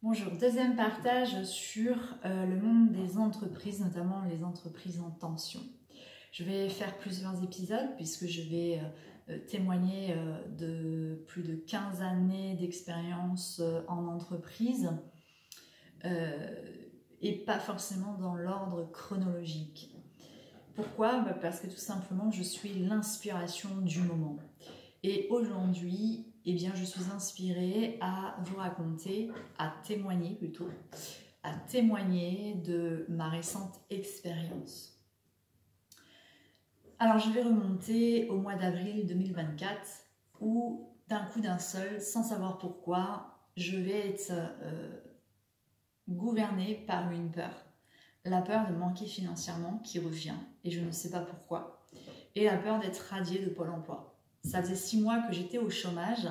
Bonjour, deuxième partage sur le monde des entreprises, notamment les entreprises en tension. Je vais faire plusieurs épisodes puisque je vais témoigner de plus de 15 années d'expérience en entreprise et pas forcément dans l'ordre chronologique. Pourquoi? Parce que tout simplement je suis l'inspiration du moment. Et aujourd'hui, eh bien, je suis inspirée à vous raconter, à témoigner plutôt, à témoigner de ma récente expérience. Alors, je vais remonter au mois d'avril 2024 où, d'un coup d'un seul, sans savoir pourquoi, je vais être gouvernée par une peur. La peur de manquer financièrement qui revient et je ne sais pas pourquoi. Et la peur d'être radiée de Pôle emploi. Ça faisait 6 mois que j'étais au chômage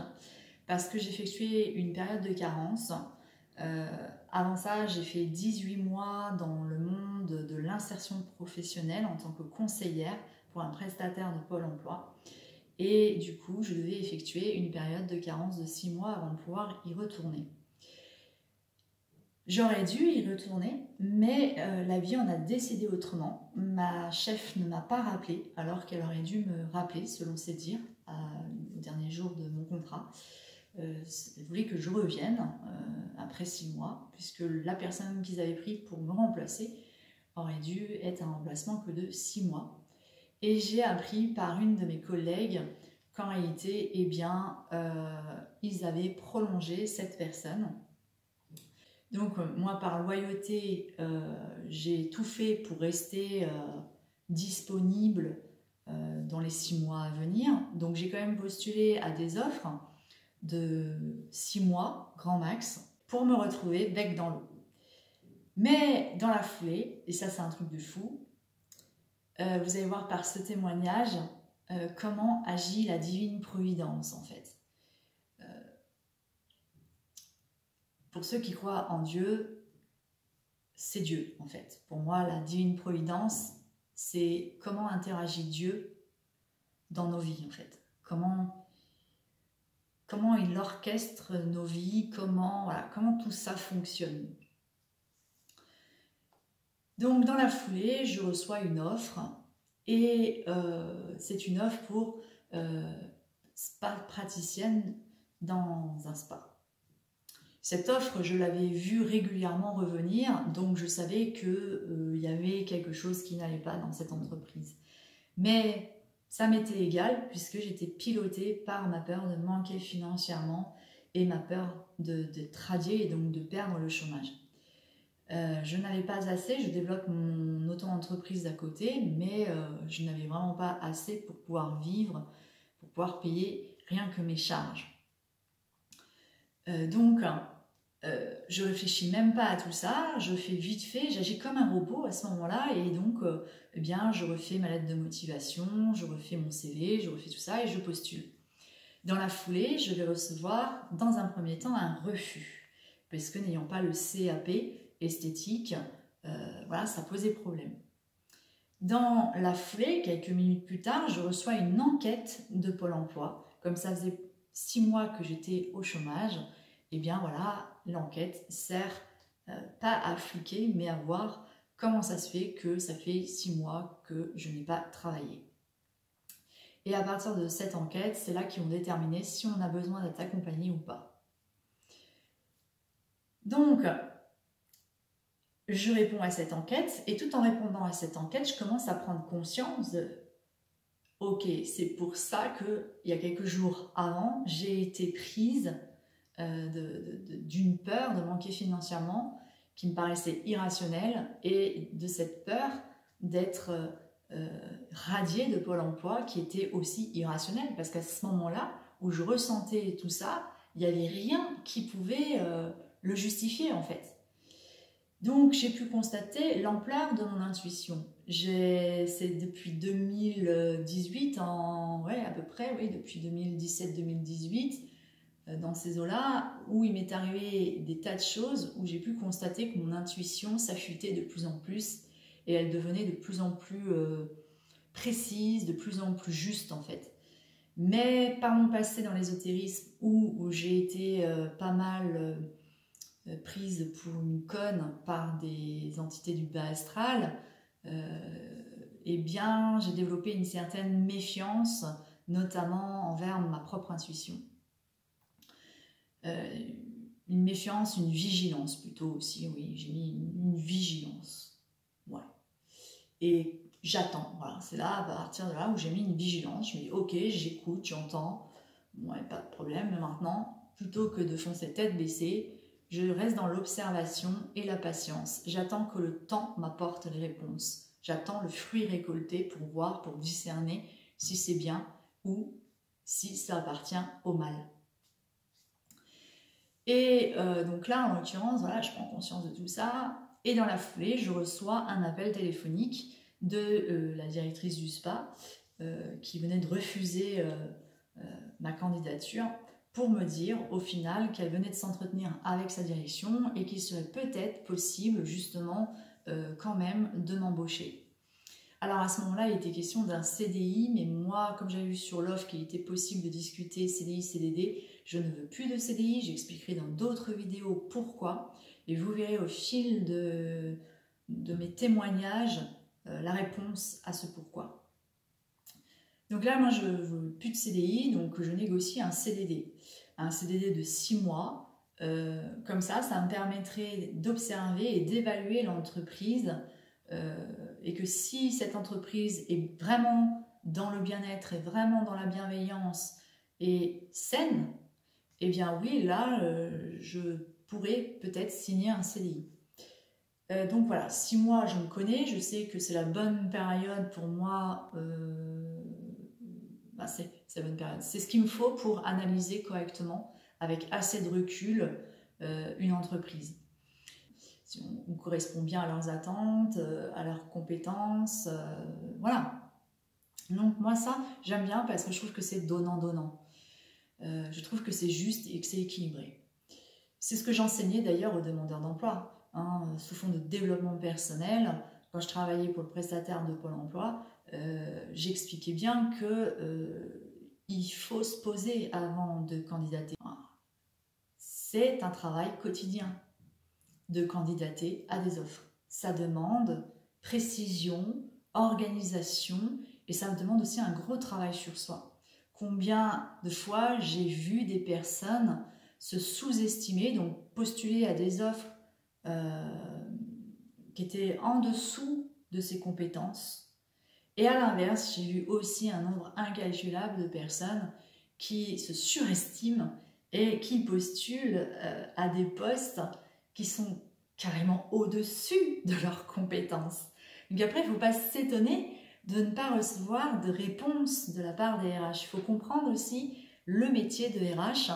parce que j'effectuais une période de carence. Avant ça, j'ai fait 18 mois dans le monde de l'insertion professionnelle en tant que conseillère pour un prestataire de Pôle emploi. Et du coup, je devais effectuer une période de carence de 6 mois avant de pouvoir y retourner. J'aurais dû y retourner, mais la vie en a décidé autrement. Ma chef ne m'a pas rappelé, alors qu'elle aurait dû me rappeler, selon ses dires, au dernier jour de mon contrat. Elle voulait que je revienne après 6 mois, puisque la personne qu'ils avaient pris pour me remplacer aurait dû être un remplacement que de 6 mois. Et j'ai appris par une de mes collègues qu'en réalité, eh bien, ils avaient prolongé cette personne. Donc moi, par loyauté, j'ai tout fait pour rester disponible dans les 6 mois à venir. Donc j'ai quand même postulé à des offres de 6 mois, grand max, pour me retrouver bec dans l'eau. Mais dans la foulée, et ça c'est un truc de fou, vous allez voir par ce témoignage comment agit la divine providence en fait. Pour ceux qui croient en Dieu, c'est Dieu en fait. Pour moi, la divine providence, c'est comment interagit Dieu dans nos vies en fait. Comment il orchestre nos vies, comment tout ça fonctionne. Donc dans la foulée, je reçois une offre et c'est une offre pour spa praticienne dans un spa. Cette offre, je l'avais vue régulièrement revenir, donc je savais qu'il y avait quelque chose qui n'allait pas dans cette entreprise. Mais ça m'était égal puisque j'étais pilotée par ma peur de manquer financièrement et ma peur d'être radiée et donc de perdre le chômage. Je n'avais pas assez, je développe mon auto-entreprise à côté, mais je n'avais vraiment pas assez pour pouvoir vivre, pour pouvoir payer rien que mes charges. Donc, je réfléchis même pas à tout ça, je fais vite fait, j'agis comme un robot à ce moment-là et donc eh bien, je refais ma lettre de motivation, je refais mon CV, je refais tout ça et je postule. Dans la foulée, je vais recevoir dans un premier temps un refus parce que n'ayant pas le CAP esthétique, voilà, ça posait problème. Dans la foulée, quelques minutes plus tard, je reçois une enquête de Pôle emploi. Comme ça faisait 6 mois que j'étais au chômage, et bien voilà, l'enquête sert pas à fliquer, mais à voir comment ça se fait que ça fait 6 mois que je n'ai pas travaillé. Et à partir de cette enquête, c'est là qu'ils vont déterminer si on a besoin d'être accompagné ou pas. Donc, je réponds à cette enquête et tout en répondant à cette enquête, je commence à prendre conscience de « Ok, c'est pour ça qu'il y a quelques jours avant, j'ai été prise d'une peur de manquer financièrement qui me paraissait irrationnelle et de cette peur d'être radiée de Pôle emploi qui était aussi irrationnelle parce qu'à ce moment-là où je ressentais tout ça, il n'y avait rien qui pouvait le justifier en fait. Donc, j'ai pu constater l'ampleur de mon intuition. C'est depuis 2018, à peu près, oui, depuis 2017-2018, dans ces eaux-là, où il m'est arrivé des tas de choses, où j'ai pu constater que mon intuition s'affûtait de plus en plus, et elle devenait de plus en plus précise, de plus en plus juste, en fait. Mais par mon passé dans l'ésotérisme, où j'ai été pas mal prise pour une conne par des entités du bas astral, eh bien, j'ai développé une certaine méfiance, notamment envers ma propre intuition. Une méfiance, une vigilance plutôt aussi, oui, j'ai mis une vigilance. Ouais. Et j'attends, voilà, c'est là, à partir de là où j'ai mis une vigilance, je me dis ok, j'écoute, j'entends, ouais, pas de problème, mais maintenant, plutôt que de foncer tête baissée, je reste dans l'observation et la patience. J'attends que le temps m'apporte les réponses. J'attends le fruit récolté pour voir, pour discerner si c'est bien ou si ça appartient au mal. Et donc là, en l'occurrence, voilà, je prends conscience de tout ça. Et dans la foulée, je reçois un appel téléphonique de la directrice du spa qui venait de refuser ma candidature pour me dire au final qu'elle venait de s'entretenir avec sa direction et qu'il serait peut-être possible justement quand même de m'embaucher. Alors à ce moment-là, il était question d'un CDI, mais moi, comme j'avais vu sur l'offre qu'il était possible de discuter CDI, CDD, je ne veux plus de CDI, j'expliquerai dans d'autres vidéos pourquoi, et vous verrez au fil de mes témoignages la réponse à ce pourquoi. Donc là, moi, je ne veux plus de CDI, donc je négocie un CDD. Un CDD de 6 mois, comme ça me permettrait d'observer et d'évaluer l'entreprise, et que si cette entreprise est vraiment dans le bien-être et vraiment dans la bienveillance et saine, eh bien oui, là, je pourrais peut-être signer un CDI. Donc voilà, 6 mois, je me connais, je sais que c'est la bonne période pour moi, c'est la bonne période. C'est ce qu'il me faut pour analyser correctement, avec assez de recul, une entreprise. Si on correspond bien à leurs attentes, à leurs compétences, voilà. Donc moi ça, j'aime bien parce que je trouve que c'est donnant-donnant. Je trouve que c'est juste et que c'est équilibré. C'est ce que j'enseignais d'ailleurs aux demandeurs d'emploi, sous fond de développement personnel. Quand je travaillais pour le prestataire de Pôle emploi, j'expliquais bien qu'il faut se poser avant de candidater. C'est un travail quotidien de candidater à des offres. Ça demande précision, organisation et ça me demande aussi un gros travail sur soi. Combien de fois j'ai vu des personnes se sous-estimer, donc postuler à des offres qui étaient en dessous de ses compétences. Et à l'inverse, j'ai vu aussi un nombre incalculable de personnes qui se surestiment et qui postulent à des postes qui sont carrément au-dessus de leurs compétences. Donc après, il ne faut pas s'étonner de ne pas recevoir de réponse de la part des RH. Il faut comprendre aussi le métier de RH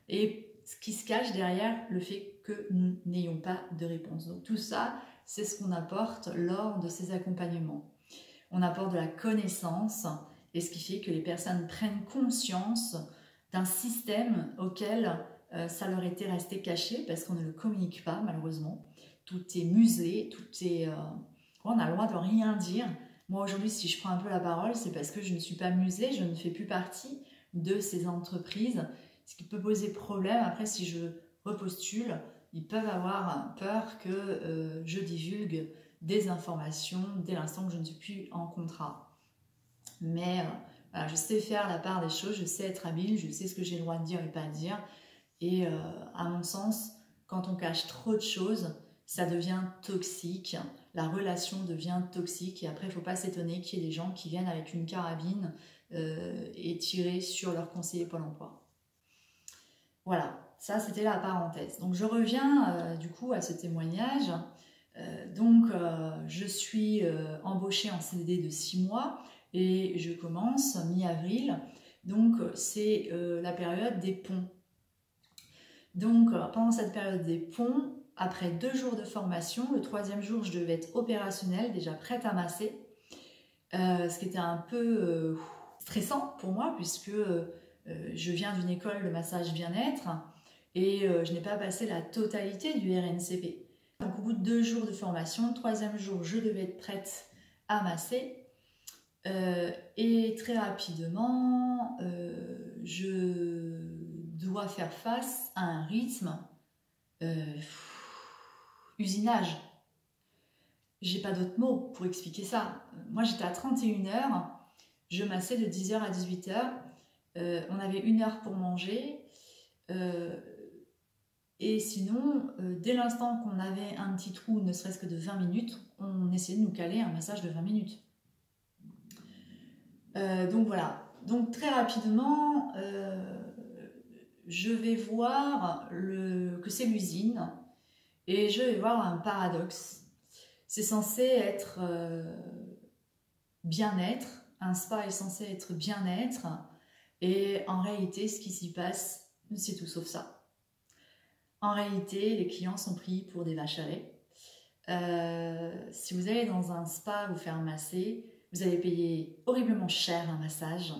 et ce qui se cache derrière le fait que nous n'ayons pas de réponse. Donc tout ça, c'est ce qu'on apporte lors de ces accompagnements. On apporte de la connaissance et ce qui fait que les personnes prennent conscience d'un système auquel ça leur était resté caché parce qu'on ne le communique pas malheureusement. Tout est muselé, tout est... on a le droit de rien dire. Moi aujourd'hui, si je prends un peu la parole, c'est parce que je ne suis pas muselée, je ne fais plus partie de ces entreprises, ce qui peut poser problème. Après, si je repostule, ils peuvent avoir peur que je divulgue des informations dès l'instant que je ne suis plus en contrat. Mais voilà, je sais faire la part des choses, je sais être habile, je sais ce que j'ai le droit de dire et pas de dire. Et à mon sens, quand on cache trop de choses, ça devient toxique, la relation devient toxique et après il ne faut pas s'étonner qu'il y ait des gens qui viennent avec une carabine et tirer sur leur conseiller Pôle emploi. Voilà, ça c'était la parenthèse. Donc je reviens du coup à ce témoignage. Je suis embauchée en CDD de 6 mois et je commence mi-avril. Donc c'est la période des ponts. Donc pendant cette période des ponts, après 2 jours de formation, le 3e jour, je devais être opérationnelle, déjà prête à masser, ce qui était un peu stressant pour moi puisque je viens d'une école de massage bien-être et je n'ai pas passé la totalité du RNCP. Donc au bout de 2 jours de formation, le 3e jour, je devais être prête à masser et très rapidement, je dois faire face à un rythme usinage. J'ai pas d'autres mots pour expliquer ça. Moi, j'étais à 31 heures, je massais de 10 heures à 18 heures. On avait 1 heure pour manger. Et sinon, dès l'instant qu'on avait un petit trou, ne serait-ce que de 20 minutes, on essayait de nous caler un massage de 20 minutes. Donc voilà. Donc très rapidement, je vais voir que c'est l'usine et je vais voir un paradoxe. C'est censé être bien-être, un spa est censé être bien-être, et en réalité, ce qui s'y passe, c'est tout sauf ça. En réalité, les clients sont pris pour des vaches à lait. Si vous allez dans un spa vous faire masser, vous allez payer horriblement cher un massage.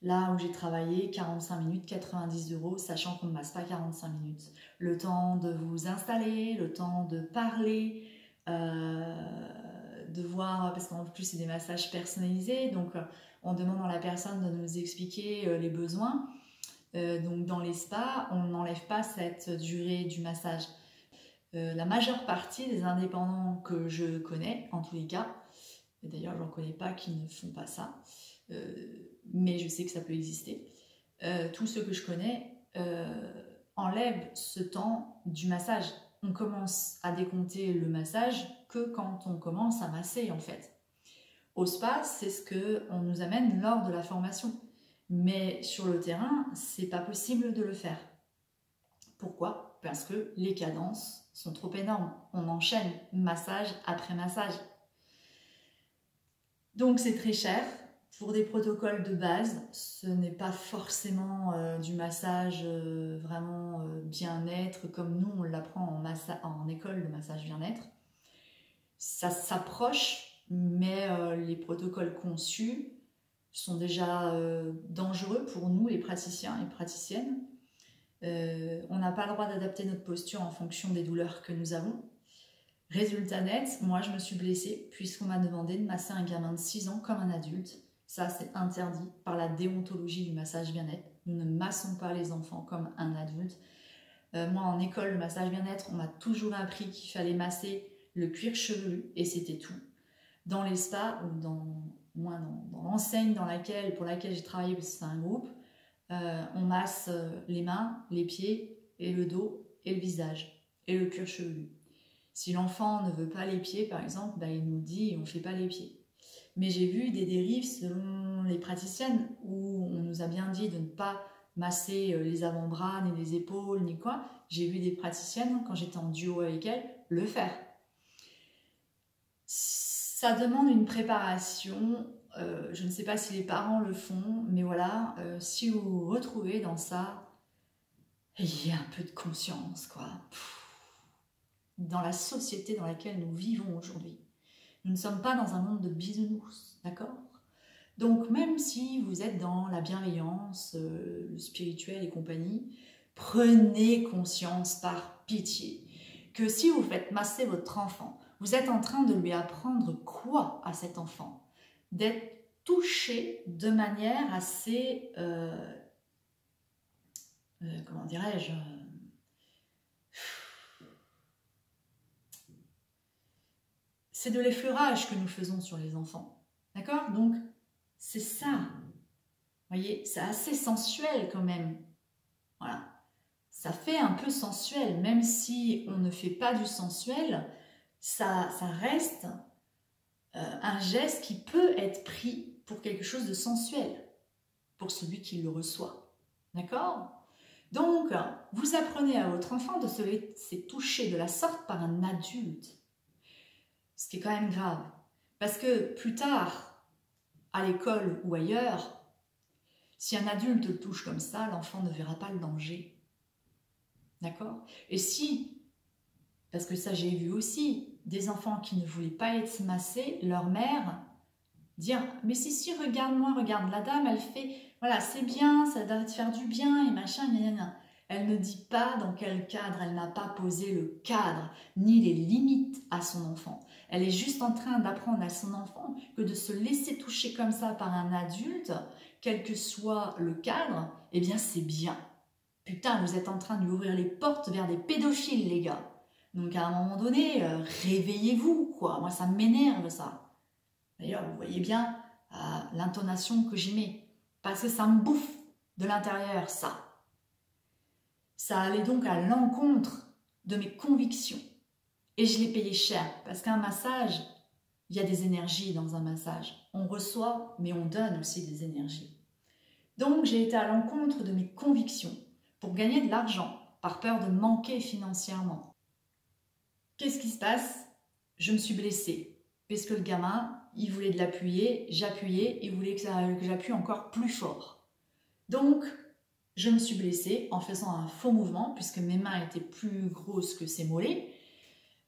Là où j'ai travaillé, 45 minutes, 90 €, sachant qu'on ne masse pas 45 minutes. Le temps de vous installer, le temps de parler, de voir, parce qu'en plus c'est des massages personnalisés, donc on demande à la personne de nous expliquer les besoins. Donc dans les spas, on n'enlève pas cette durée du massage. La majeure partie des indépendants que je connais, en tous les cas, et d'ailleurs j'en connais pas qui ne font pas ça, mais je sais que ça peut exister, tous ceux que je connais enlèvent ce temps du massage. On commence à décompter le massage que quand on commence à masser en fait. Au spa, c'est ce qu'on nous amène lors de la formation. Mais sur le terrain, c'est pas possible de le faire. Pourquoi? Parce que les cadences sont trop énormes. On enchaîne massage après massage. Donc c'est très cher. Pour des protocoles de base, ce n'est pas forcément du massage vraiment bien-être comme nous on l'apprend en école de massage bien-être. Ça s'approche, mais les protocoles conçus sont déjà dangereux pour nous les praticiens et praticiennes. On n'a pas le droit d'adapter notre posture en fonction des douleurs que nous avons. Résultat net, moi je me suis blessée puisqu'on m'a demandé de masser un gamin de 6 ans comme un adulte. Ça, c'est interdit par la déontologie du massage bien-être. Nous ne massons pas les enfants comme un adulte. Moi, en école de massage bien-être, on m'a toujours appris qu'il fallait masser le cuir chevelu et c'était tout. Dans les spas, ou dans l'enseigne pour laquelle j'ai travaillé, parce que c'est un groupe, on masse les mains, les pieds, et le dos, et le visage, et le cuir chevelu. Si l'enfant ne veut pas les pieds, par exemple, bah, il nous dit on ne fait pas les pieds. Mais j'ai vu des dérives selon les praticiennes où on nous a bien dit de ne pas masser les avant-bras, ni les épaules, ni quoi. J'ai vu des praticiennes, quand j'étais en duo avec elles, le faire. Ça demande une préparation. Je ne sais pas si les parents le font, mais voilà, si vous vous retrouvez dans ça, ayez un peu de conscience, quoi. Dans la société dans laquelle nous vivons aujourd'hui. Nous ne sommes pas dans un monde de bisounours, d'accord? Donc même si vous êtes dans la bienveillance, le spirituel et compagnie, prenez conscience par pitié que si vous faites masser votre enfant, vous êtes en train de lui apprendre quoi à cet enfant? D'être touché de manière assez, comment dirais-je, c'est de l'effleurage que nous faisons sur les enfants. D'accord? Donc, c'est ça. Vous voyez, c'est assez sensuel quand même. Voilà. Ça fait un peu sensuel, même si on ne fait pas du sensuel, ça reste un geste qui peut être pris pour quelque chose de sensuel, pour celui qui le reçoit. D'accord? Donc, vous apprenez à votre enfant de se laisser toucher de la sorte par un adulte. Ce qui est quand même grave. Parce que plus tard, à l'école ou ailleurs, si un adulte le touche comme ça, l'enfant ne verra pas le danger. D'accord? Et si, parce que ça j'ai vu aussi, des enfants qui ne voulaient pas être massés, leur mère dire « Mais si, regarde-moi, regarde, la dame, elle fait, voilà, c'est bien, ça doit te faire du bien, et machin, gna gna gna. » Elle ne dit pas dans quel cadre, elle n'a pas posé le cadre, ni les limites à son enfant. Elle est juste en train d'apprendre à son enfant que de se laisser toucher comme ça par un adulte, quel que soit le cadre, eh bien c'est bien. Putain, vous êtes en train de lui ouvrir les portes vers des pédophiles, les gars. Donc à un moment donné, réveillez-vous, quoi. Moi, ça m'énerve, ça. D'ailleurs, vous voyez bien l'intonation que j'y mets. Parce que ça me bouffe de l'intérieur, ça. Ça allait donc à l'encontre de mes convictions. Et je l'ai payé cher. Parce qu'un massage, il y a des énergies dans un massage. On reçoit, mais on donne aussi des énergies. Donc, j'ai été à l'encontre de mes convictions pour gagner de l'argent, par peur de manquer financièrement. Qu'est-ce qui se passe? Je me suis blessée, puisque le gamin, il voulait de l'appuyer, j'appuyais, il voulait que j'appuie encore plus fort. Donc, je me suis blessée en faisant un faux mouvement, puisque mes mains étaient plus grosses que ses mollets,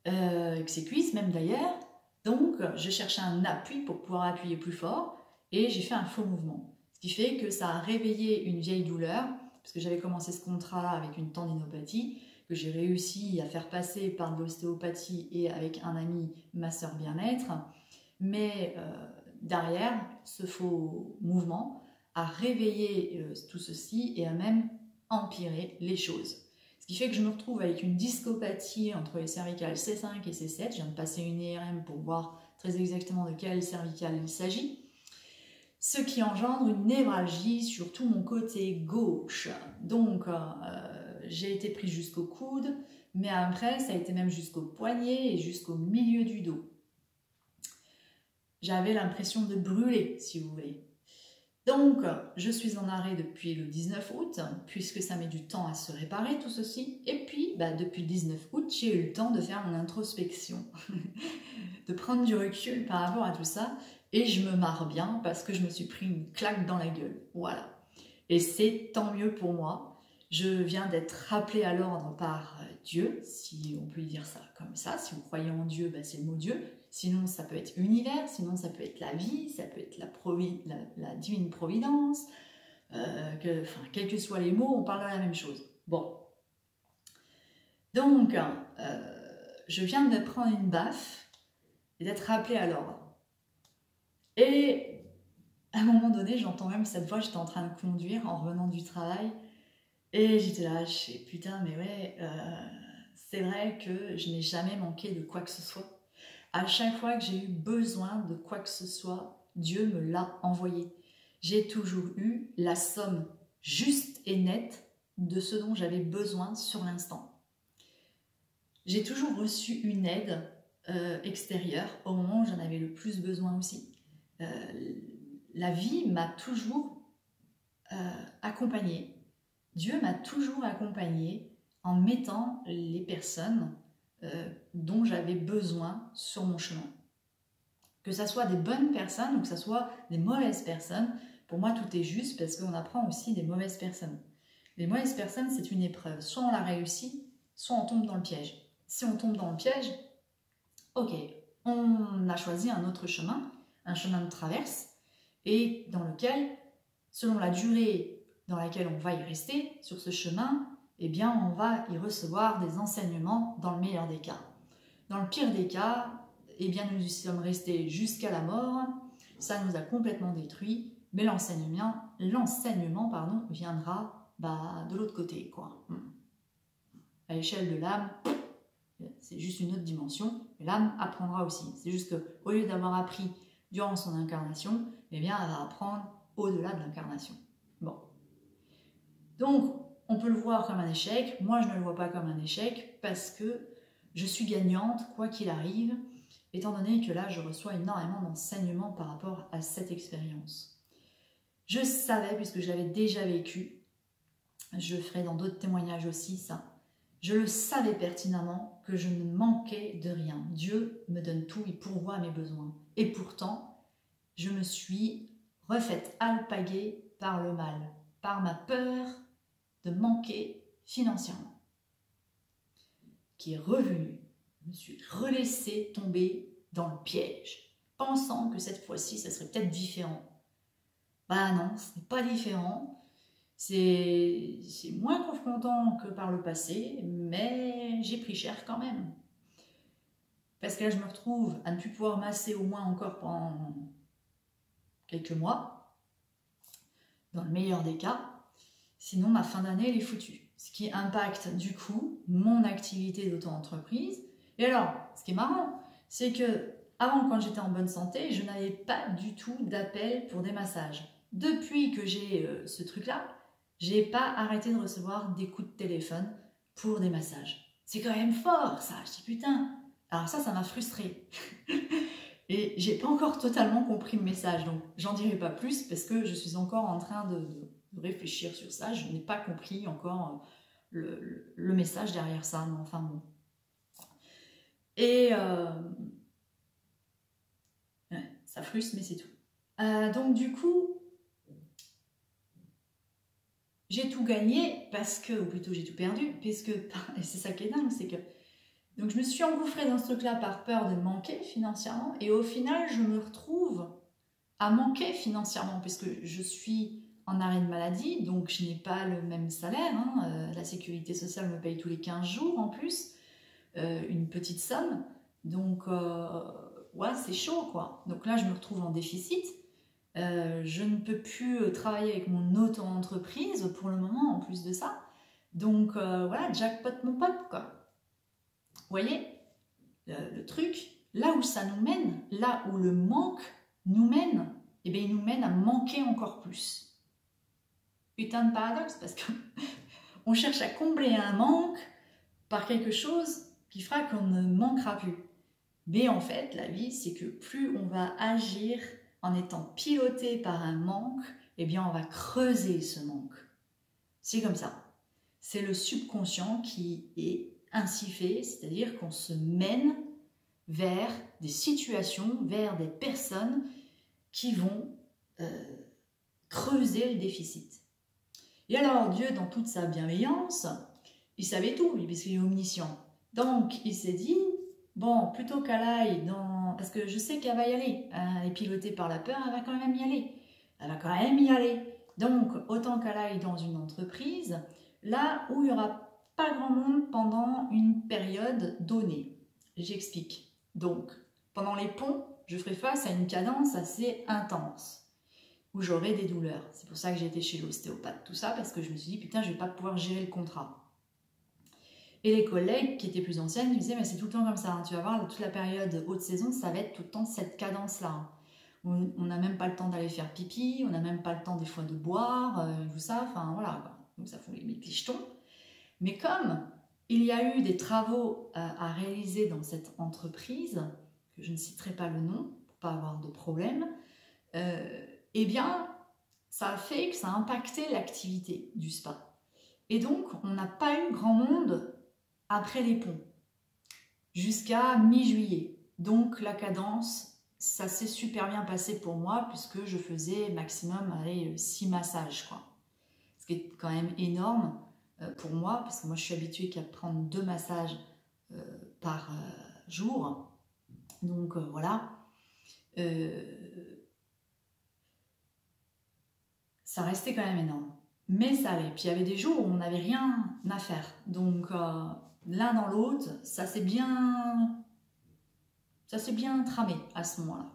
que ses cuisses même d'ailleurs. Donc, je cherchais un appui pour pouvoir appuyer plus fort, et j'ai fait un faux mouvement. Ce qui fait que ça a réveillé une vieille douleur, parce que j'avais commencé ce contrat avec une tendinopathie, que j'ai réussi à faire passer par de l'ostéopathie et avec un ami, masseur bien-être. Mais derrière, ce faux mouvement a réveillé tout ceci et a même empiré les choses. Ce qui fait que je me retrouve avec une discopathie entre les cervicales C5 et C7. Je viens de passer une IRM pour voir très exactement de quelle cervicale il s'agit. Ce qui engendre une névralgie sur tout mon côté gauche. Donc, j'ai été prise jusqu'au coude, mais après, ça a été même jusqu'au poignet et jusqu'au milieu du dos. J'avais l'impression de brûler, si vous voulez. Donc, je suis en arrêt depuis le 19 août, puisque ça met du temps à se réparer, tout ceci. Et puis, depuis le 19 août, j'ai eu le temps de faire mon introspection, de prendre du recul par rapport à tout ça. Et je me marre bien parce que je me suis pris une claque dans la gueule. Voilà. Et c'est tant mieux pour moi. Je viens d'être rappelée à l'ordre par Dieu, si on peut dire ça comme ça. Si vous croyez en Dieu, c'est le mot Dieu. Sinon, ça peut être univers, sinon ça peut être la vie, ça peut être la divine providence. Quels que soient les mots, on parle de la même chose. Bon. Donc, je viens de prendre une baffe et d'être rappelée à l'ordre. Et à un moment donné, j'entends même cette voix, j'étais en train de conduire en revenant du travail. Et j'étais là, putain, mais ouais, c'est vrai que je n'ai jamais manqué de quoi que ce soit. À chaque fois que j'ai eu besoin de quoi que ce soit, Dieu me l'a envoyé. J'ai toujours eu la somme juste et nette de ce dont j'avais besoin sur l'instant. J'ai toujours reçu une aide extérieure au moment où j'en avais le plus besoin aussi. La vie m'a toujours accompagnée. Dieu m'a toujours accompagnée en mettant les personnes dont j'avais besoin sur mon chemin. Que ça soit des bonnes personnes ou que ça soit des mauvaises personnes, pour moi tout est juste parce qu'on apprend aussi des mauvaises personnes. Les mauvaises personnes, c'est une épreuve. Soit on la réussit, soit on tombe dans le piège. Si on tombe dans le piège, ok, on a choisi un autre chemin, un chemin de traverse, et dans lequel, selon la durée dans laquelle on va y rester, sur ce chemin, eh bien, on va y recevoir des enseignements dans le meilleur des cas. Dans le pire des cas, eh bien, nous y sommes restés jusqu'à la mort, ça nous a complètement détruits, mais l'enseignement viendra de l'autre côté, quoi. À l'échelle de l'âme, c'est juste une autre dimension, mais l'âme apprendra aussi. C'est juste qu'au lieu d'avoir appris durant son incarnation, eh bien, elle va apprendre au-delà de l'incarnation. Bon. Donc, on peut le voir comme un échec. Moi, je ne le vois pas comme un échec parce que je suis gagnante, quoi qu'il arrive, étant donné que là, je reçois énormément d'enseignements par rapport à cette expérience. Je savais, puisque je l'avais déjà vécu, je ferai dans d'autres témoignages aussi ça, je le savais pertinemment que je ne manquais de rien. Dieu me donne tout, il pourvoit à mes besoins. Et pourtant, je me suis refaite alpaguer par le mal, par ma peur de manquer financièrement, qui est revenue. Je me suis relaissée tomber dans le piège, pensant que cette fois-ci, ça serait peut-être différent. Bah non, ce n'est pas différent. C'est moins confrontant que par le passé, mais j'ai pris cher quand même. Parce que là, je me retrouve à ne plus pouvoir masser au moins encore pendant quelques mois, dans le meilleur des cas. Sinon, ma fin d'année, elle est foutue. ce qui impacte du coup mon activité d'auto-entreprise. Et alors, ce qui est marrant, c'est que avant, quand j'étais en bonne santé, je n'avais pas du tout d'appel pour des massages. Depuis que j'ai ce truc-là, j'ai pas arrêté de recevoir des coups de téléphone pour des massages. C'est quand même fort, ça. Je dis putain. Alors ça m'a frustrée. Et j'ai pas encore totalement compris le message, donc j'en dirai pas plus parce que je suis encore en train de réfléchir sur ça. Je n'ai pas compris encore le message derrière ça, mais enfin bon. Et ouais, ça frustre, mais c'est tout. Donc du coup, j'ai tout gagné parce que, ou plutôt j'ai tout perdu, puisque, et c'est ça qui est dingue, c'est que donc je me suis engouffrée dans ce truc-là par peur de manquer financièrement, et au final, je me retrouve à manquer financièrement, puisque je suis en arrêt de maladie, donc je n'ai pas le même salaire. La sécurité sociale me paye tous les 15 jours en plus, une petite somme. Donc, ouais, c'est chaud, quoi. Donc là, je me retrouve en déficit. Je ne peux plus travailler avec mon auto-entreprise pour le moment, en plus de ça. Donc, voilà, jackpot mon pote, quoi. Vous voyez, le truc, là où ça nous mène, là où le manque nous mène, eh bien, il nous mène à manquer encore plus. Putain de paradoxe, parce qu'on cherche à combler un manque par quelque chose qui fera qu'on ne manquera plus. Mais en fait, la vie, c'est que plus on va agir en étant piloté par un manque, eh bien, on va creuser ce manque. C'est comme ça. C'est le subconscient qui est ainsi fait, c'est-à-dire qu'on se mène vers des situations, vers des personnes qui vont creuser le déficit. Et alors, Dieu, dans toute sa bienveillance, il savait tout, lui, parce qu'il est omniscient. Donc, il s'est dit, bon, plutôt qu'elle aille dans... Parce que je sais qu'elle va y aller. Elle est pilotée par la peur, elle va quand même y aller. Elle va quand même y aller. Donc, autant qu'elle aille dans une entreprise, là où il n'y aura pas grand monde pendant une période donnée. J'explique. Donc, pendant les ponts, je ferai face à une cadence assez intense, où j'aurai des douleurs. C'est pour ça que j'ai été chez l'ostéopathe, tout ça, parce que je me suis dit, putain, je ne vais pas pouvoir gérer le contrat. Et les collègues qui étaient plus anciennes, ils disaient, mais c'est tout le temps comme ça, hein. Tu vas voir, toute la période haute saison, ça va être tout le temps cette cadence-là. Hein. On n'a même pas le temps d'aller faire pipi, on n'a même pas le temps des fois de boire, tout ça, enfin voilà, quoi. Donc ça fout les jetons. Mais comme il y a eu des travaux à réaliser dans cette entreprise, que je ne citerai pas le nom, pour ne pas avoir de problème, eh bien, ça a fait que ça a impacté l'activité du spa. Et donc, on n'a pas eu grand monde après les ponts, jusqu'à mi-juillet. Donc, la cadence, ça s'est super bien passé pour moi, puisque je faisais maximum, allez, 6 massages, quoi. Ce qui est quand même énorme pour moi, parce que moi, je suis habituée qu'à prendre 2 massages par jour. Donc, voilà. Ça restait quand même énorme. Mais ça allait. Puis il y avait des jours où on n'avait rien à faire. Donc l'un dans l'autre, ça s'est bien tramé à ce moment-là.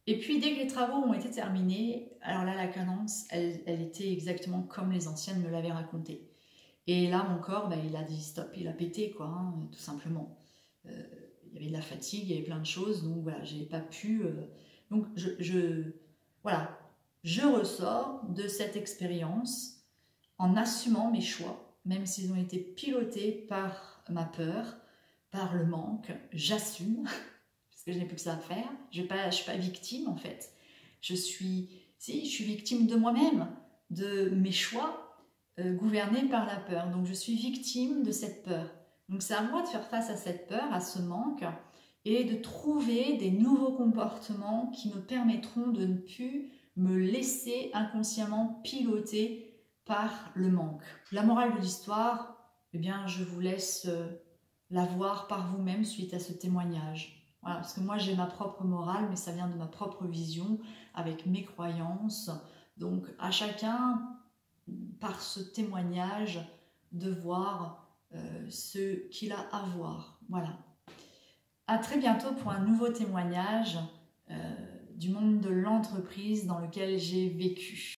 Et puis dès que les travaux ont été terminés, alors là la cadence, elle était exactement comme les anciennes me l'avaient raconté. Et là mon corps, il a dit stop, il a pété quoi, hein, tout simplement. Il y avait de la fatigue, il y avait plein de choses, donc voilà, j'ai pas pu... donc voilà. Je ressors de cette expérience en assumant mes choix, même s'ils ont été pilotés par ma peur, par le manque. J'assume, parce que je n'ai plus que ça à faire. Je ne suis pas victime en fait. Je suis victime de moi-même, de mes choix gouvernés par la peur. Donc je suis victime de cette peur. Donc c'est à moi de faire face à cette peur, à ce manque, et de trouver des nouveaux comportements qui me permettront de ne plus me laisser inconsciemment piloter par le manque. La morale de l'histoire, eh bien, je vous laisse la voir par vous-même suite à ce témoignage. Voilà, parce que moi, j'ai ma propre morale, mais ça vient de ma propre vision, avec mes croyances. Donc, à chacun, par ce témoignage, de voir ce qu'il a à voir. Voilà. À très bientôt pour un nouveau témoignage du monde de l'entreprise dans lequel j'ai vécu.